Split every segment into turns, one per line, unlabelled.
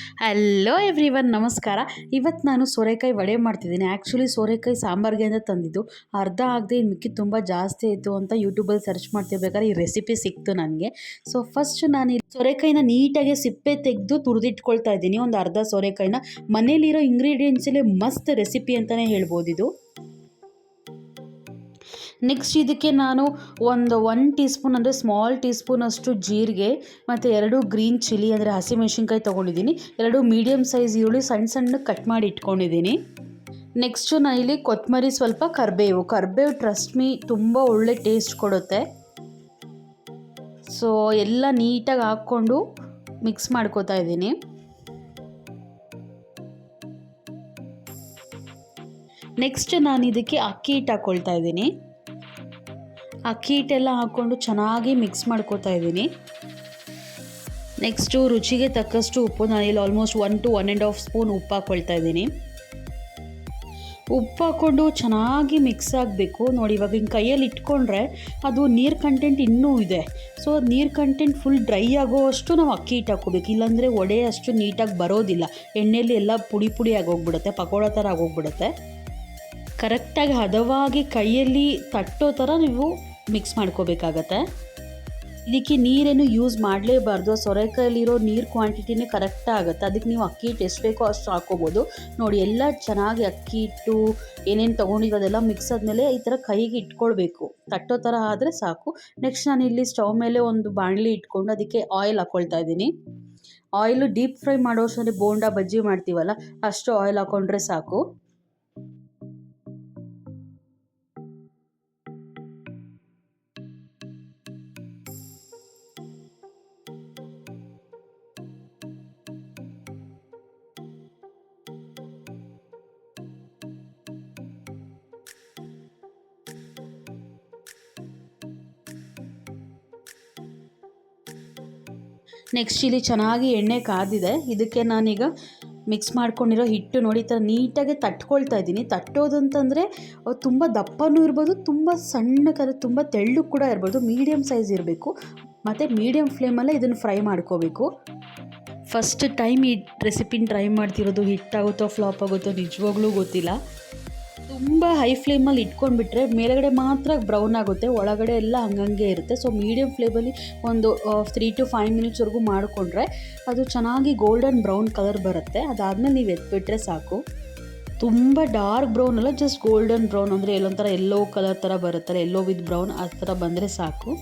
Hello everyone, ನಮಸ್ಕಾರ. ಇವತ್ತು ನಾನು ಸೋರೆಕಾಯಿ ವಡೆ ಮಾಡ್ತಿದ್ದೀನಿ. ಆ್ಯಕ್ಚುಲಿ ಸೋರೆಕಾಯಿ ಸಾಂಬಾರಿಗೆ ಅಂತ ತಂದಿದ್ದು, ಅರ್ಧ ಆಗದೆ ಇನ್ನು ಮಿಕ್ಕಿದ್ದು ತುಂಬ ಜಾಸ್ತಿ ಆಯಿತು ಅಂತ ಯೂಟ್ಯೂಬಲ್ಲಿ ಸರ್ಚ್ ಮಾಡ್ತಿರ್ಬೇಕಾದ್ರೆ ಈ ರೆಸಿಪಿ ಸಿಕ್ತು ನನಗೆ. ಸೊ ಫಸ್ಟ್ ನಾನು ಈ ಸೋರೆಕಾಯಿನ ನೀಟಾಗಿ ಸಿಪ್ಪೆ ತೆಗೆದು ತುರಿದಿಟ್ಕೊಳ್ತಾ ಇದ್ದೀನಿ. ಒಂದು ಅರ್ಧ ಸೋರೆಕಾಯಿನ ಮನೇಲಿರೋ ಇಂಗ್ರೀಡಿಯೆಂಟ್ಸಲ್ಲೇ ಮಸ್ತ್ ರೆಸಿಪಿ ಅಂತಲೇ ಹೇಳ್ಬೋದು ಇದು. ನೆಕ್ಸ್ಟ್ ಇದಕ್ಕೆ ನಾನು ಒಂದು 1 ಟೀ ಸ್ಪೂನ್ ಅಂದರೆ ಸ್ಮಾಲ್ ಟೀ ಸ್ಪೂನಷ್ಟು ಜೀರಿಗೆ ಮತ್ತು 2 ಗ್ರೀನ್ ಚಿಲ್ಲಿ ಅಂದರೆ ಹಸಿಮೆಣ್ಸಿನ್ಕಾಯಿ ತೊಗೊಂಡಿದ್ದೀನಿ. 2 ಮೀಡಿಯಮ್ ಸೈಜ್ ಈರುಳ್ಳಿ ಸಣ್ಣ ಕಟ್ ಮಾಡಿ ಇಟ್ಕೊಂಡಿದ್ದೀನಿ. ನೆಕ್ಸ್ಟು ನಾನು ಇಲ್ಲಿ ಕೊತ್ತಂಬರಿ, ಸ್ವಲ್ಪ ಕರಿಬೇವು ಟ್ರಸ್ಟ್ ಮೀ ತುಂಬ ಒಳ್ಳೆ ಟೇಸ್ಟ್ ಕೊಡುತ್ತೆ. ಸೊ ಎಲ್ಲ ನೀಟಾಗಿ ಹಾಕ್ಕೊಂಡು ಮಿಕ್ಸ್ ಮಾಡ್ಕೋತಾ ಇದ್ದೀನಿ. ನೆಕ್ಸ್ಟ್ ನಾನು ಇದಕ್ಕೆ ಅಕ್ಕಿ ಹಿಟ್ಟು ಹಾಕ್ಕೊಳ್ತಾ ಇದ್ದೀನಿ. ಅಕ್ಕಿ ಹಿಟ್ಟೆಲ್ಲ ಹಾಕ್ಕೊಂಡು ಚೆನ್ನಾಗಿ ಮಿಕ್ಸ್ ಮಾಡ್ಕೋತಾ ಇದ್ದೀನಿ. ನೆಕ್ಸ್ಟು ರುಚಿಗೆ ತಕ್ಕಷ್ಟು ಉಪ್ಪು, ನಾನಿಲ್ಲಿ ಆಲ್ಮೋಸ್ಟ್ 1 to 1.5 ಸ್ಪೂನ್ ಉಪ್ಪು ಹಾಕ್ಕೊಳ್ತಾ ಇದ್ದೀನಿ. ಉಪ್ಪು ಹಾಕ್ಕೊಂಡು ಚೆನ್ನಾಗಿ ಮಿಕ್ಸ್ ಆಗಬೇಕು. ನೋಡಿ, ಇವಾಗ ಹಿಂಗೆ ಕೈಯಲ್ಲಿ ಇಟ್ಕೊಂಡ್ರೆ ಅದು ನೀರು ಕಂಟೆಂಟ್ ಇನ್ನೂ ಇದೆ. ಸೊ ನೀರು ಕಂಟೆಂಟ್ ಫುಲ್ ಡ್ರೈ ಆಗೋವಷ್ಟು ನಾವು ಅಕ್ಕಿ ಹಿಟ್ಟು ಹಾಕ್ಕೋಬೇಕು, ಇಲ್ಲಾಂದರೆ ವಡೆ ಅಷ್ಟು ನೀಟಾಗಿ ಬರೋದಿಲ್ಲ. ಎಣ್ಣೆಯಲ್ಲಿ ಎಲ್ಲ ಪುಡಿ ಆಗೋಗ್ಬಿಡುತ್ತೆ, ಪಕೋಡ ಥರ ಆಗೋಗ್ಬಿಡುತ್ತೆ. ಕರೆಕ್ಟಾಗಿ ಹದವಾಗಿ ಕೈಯಲ್ಲಿ ತಟ್ಟೋ ಥರ ನೀವು ಮಿಕ್ಸ್ ಮಾಡ್ಕೋಬೇಕಾಗತ್ತೆ. ಇದಕ್ಕೆ ನೀರೇನು ಯೂಸ್ ಮಾಡಲೇಬಾರ್ದು. ಸೋರೆಕಾಯಲ್ಲಿರೋ ನೀರು ಕ್ವಾಂಟಿಟಿನೇ ಕರೆಕ್ಟಾಗಿ ಆಗುತ್ತೆ. ಅದಕ್ಕೆ ನೀವು ಅಕ್ಕಿ ಹಿಟ್ಟು ಎಷ್ಟು ಬೇಕೋ ಅಷ್ಟು ಹಾಕ್ಕೋಬೋದು. ನೋಡಿ, ಎಲ್ಲ ಚೆನ್ನಾಗಿ ಅಕ್ಕಿ ಹಿಟ್ಟು ಏನೇನು ತೊಗೊಂಡಿದ್ದು ಅದೆಲ್ಲ ಮಿಕ್ಸ್ ಆದಮೇಲೆ ಈ ಥರ ಕೈಗೆ ಇಟ್ಕೊಳ್ಬೇಕು, ತಟ್ಟೋ ಥರ ಆದರೆ ಸಾಕು. ನೆಕ್ಸ್ಟ್ ನಾನು ಇಲ್ಲಿ ಸ್ಟವ್ ಮೇಲೆ ಒಂದು ಬಾಣಲಿ ಇಟ್ಕೊಂಡು ಅದಕ್ಕೆ ಆಯಿಲ್ ಹಾಕ್ಕೊಳ್ತಾ ಇದ್ದೀನಿ. ಆಯಿಲು ಡೀಪ್ ಫ್ರೈ ಮಾಡೋ ಅಷ್ಟರಲ್ಲಿ ಬೋಂಡಾ ಬಜ್ಜಿ ಮಾಡ್ತೀವಲ್ಲ ಅಷ್ಟು ಆಯಿಲ್ ಹಾಕ್ಕೊಂಡ್ರೆ ಸಾಕು. ನೆಕ್ಸ್ಟ್ ಇಲ್ಲಿ ಚೆನ್ನಾಗಿ ಎಣ್ಣೆ ಕಾದಿದೆ. ಇದಕ್ಕೆ ನಾನೀಗ ಮಿಕ್ಸ್ ಮಾಡ್ಕೊಂಡಿರೋ ಹಿಟ್ಟು ನೋಡಿ ಈ ಥರ ನೀಟಾಗಿ ತಟ್ಕೊಳ್ತಾ ಇದ್ದೀನಿ. ತಟ್ಟೋದಂತಂದರೆ ತುಂಬ ದಪ್ಪನೂ ಇರ್ಬೋದು, ತುಂಬ ಸಣ್ಣಕ್ಕಾದ್ರೆ ತುಂಬ ತೆಳ್ಳಗೆ ಕೂಡ ಇರ್ಬೋದು. ಮೀಡಿಯಮ್ ಸೈಜ್ ಇರಬೇಕು ಮತ್ತು ಮೀಡಿಯಮ್ ಫ್ಲೇಮಲ್ಲೇ ಇದನ್ನು ಫ್ರೈ ಮಾಡ್ಕೋಬೇಕು. ಫಸ್ಟ್ ಟೈಮ್ ಈ ರೆಸಿಪಿನ ಟ್ರೈ ಮಾಡ್ತಿರೋದು. ಹಿಟ್ಟಾಗುತ್ತೋ ಫ್ಲಾಪ್ ಆಗುತ್ತೋ ನಿಜವಾಗ್ಲೂ ಗೊತ್ತಿಲ್ಲ. ತುಂಬ ಹೈ ಫ್ಲೇಮಲ್ಲಿ ಇಟ್ಕೊಂಡ್ಬಿಟ್ರೆ ಮೇಲ್ಗಡೆ ಮಾತ್ರ ಬ್ರೌನ್ ಆಗುತ್ತೆ, ಒಳಗಡೆ ಎಲ್ಲ ಹಂಗಂಗೆ ಇರುತ್ತೆ. ಸೊ ಮೀಡಿಯಮ್ ಫ್ಲೇಮಲ್ಲಿ ಒಂದು 3 to 5 ಮಿನಿಟ್ಸ್ವರೆಗೂ ಮಾಡಿಕೊಂಡ್ರೆ ಅದು ಚೆನ್ನಾಗಿ ಗೋಲ್ಡನ್ ಬ್ರೌನ್ ಕಲರ್ ಬರುತ್ತೆ. ಅದಾದಮೇಲೆ ನೀವು ಎತ್ಬಿಟ್ರೆ ಸಾಕು. ತುಂಬ ಡಾರ್ಕ್ ಬ್ರೌನ್ ಅಲ್ಲ, ಜಸ್ಟ್ ಗೋಲ್ಡನ್ ಬ್ರೌನ್ ಅಂದರೆ ಎಲ್ಲೊಂಥರ ಎಲ್ಲೋ ಕಲರ್ ಥರ ಬರುತ್ತಲ್ಲ, ಎಲ್ಲೋ ವಿತ್ ಬ್ರೌನ್ ಆ ಥರ ಬಂದರೆ ಸಾಕು.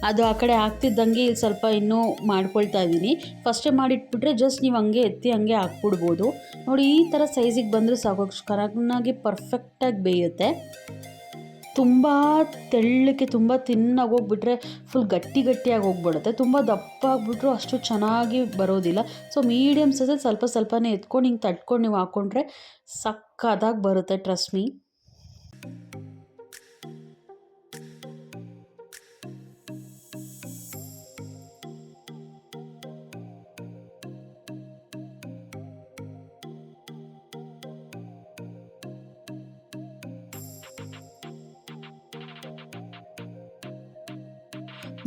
ಅದು ಆ ಕಡೆ ಆಗ್ತಿದ್ದಂಗೆ ಇಲ್ಲಿ ಸ್ವಲ್ಪ ಇನ್ನೂ ಮಾಡ್ಕೊಳ್ತಾ ಇದ್ದೀನಿ. ಫಸ್ಟೇ ಮಾಡಿಟ್ಬಿಟ್ರೆ ಜಸ್ಟ್ ನೀವು ಹಂಗೆ ಎತ್ತಿ ಹಂಗೆ ಹಾಕ್ಬಿಡ್ಬೋದು. ನೋಡಿ, ಈ ಥರ ಸೈಜಿಗೆ ಬಂದರೆ ಸಾಕು, ಕರೆಕ್ಟಾಗಿ ಪರ್ಫೆಕ್ಟಾಗಿ ಬೇಯುತ್ತೆ. ತುಂಬ ತೆಳ್ಳಕ್ಕೆ ತುಂಬ ತಿನ್ನಾಗಿ ಹೋಗ್ಬಿಟ್ರೆ ಫುಲ್ ಗಟ್ಟಿಯಾಗಿ ಹೋಗ್ಬಿಡುತ್ತೆ. ತುಂಬ ದಪ್ಪ ಆಗಿಬಿಟ್ರು ಅಷ್ಟು ಚೆನ್ನಾಗಿ ಬರೋದಿಲ್ಲ. ಸೊ ಮೀಡಿಯಮ್ ಸೈಜಲ್ಲಿ ಸ್ವಲ್ಪನೇ ಎತ್ಕೊಂಡು ಹಿಂಗೆ ತಟ್ಕೊಂಡು ನೀವು ಹಾಕ್ಕೊಂಡ್ರೆ ಸಕ್ಕತ್ತಾಗಿ ಬರುತ್ತೆ, ಟ್ರಸ್ಟ್ ಮೀ.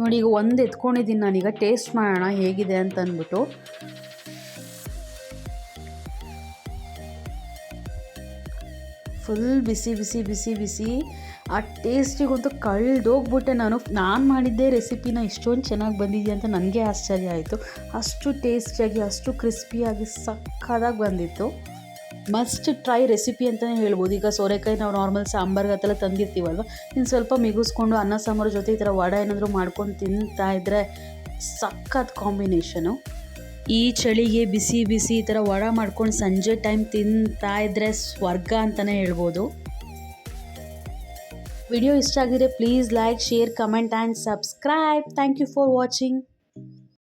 ನೋಡಿ, ಈಗ ಒಂದು ಎತ್ಕೊಂಡಿದ್ದೀನಿ ನಾನೀಗ. ಟೇಸ್ಟ್ ಮಾಡೋಣ ಹೇಗಿದೆ ಅಂತ ಅಂದ್ಬಿಟ್ಟು. ಫುಲ್ ಬಿಸಿ. ಆ ಟೇಸ್ಟಿಗಂತೂ ಕಳೆದೋಗ್ಬಿಟ್ಟೆ ನಾನು ಮಾಡಿದ್ದೇ ರೆಸಿಪಿನ ಇಷ್ಟೊಂದು ಚೆನ್ನಾಗಿ ಬಂದಿದೆಯಾ ಅಂತ ನನಗೆ ಆಶ್ಚರ್ಯ ಆಯಿತು. ಅಷ್ಟು ಟೇಸ್ಟಿಯಾಗಿ, ಅಷ್ಟು ಕ್ರಿಸ್ಪಿಯಾಗಿ ಸಕ್ಕತ್ತಾಗಿ ಬಂದಿತ್ತು. ಮಸ್ಟ್ ಟ್ರೈ ರೆಸಿಪಿ ಅಂತಲೇ ಹೇಳ್ಬೋದು. ಈಗ ಸೋರೆಕಾಯಿ ನಾವು ನಾರ್ಮಲ್ ಸಾಂಬಾರ್ಗೆ ಅದೆಲ್ಲ ತಂದಿರ್ತೀವಲ್ವ, ಇನ್ನು ಸ್ವಲ್ಪ ಮಿಗಿಸ್ಕೊಂಡು ಅನ್ನ ಸಾಂಬಾರು ಜೊತೆ ಈ ಥರ ವಡೆ ಏನಾದರೂ ಮಾಡ್ಕೊಂಡು ತಿಂತಾ ಇದ್ದರೆ ಸಕ್ಕತ್ ಕಾಂಬಿನೇಷನು. ಈ ಚಳಿಗೆ ಬಿಸಿ ಈ ಥರ ವಡೆ ಮಾಡ್ಕೊಂಡು ಸಂಜೆ ಟೈಮ್ ತಿಂತಾ ಇದ್ದರೆ ಸ್ವರ್ಗ ಅಂತಲೇ ಹೇಳ್ಬೋದು. ವಿಡಿಯೋ ಇಷ್ಟ ಆಗಿದ್ರೆ please like, share, comment and subscribe. Thank you for watching.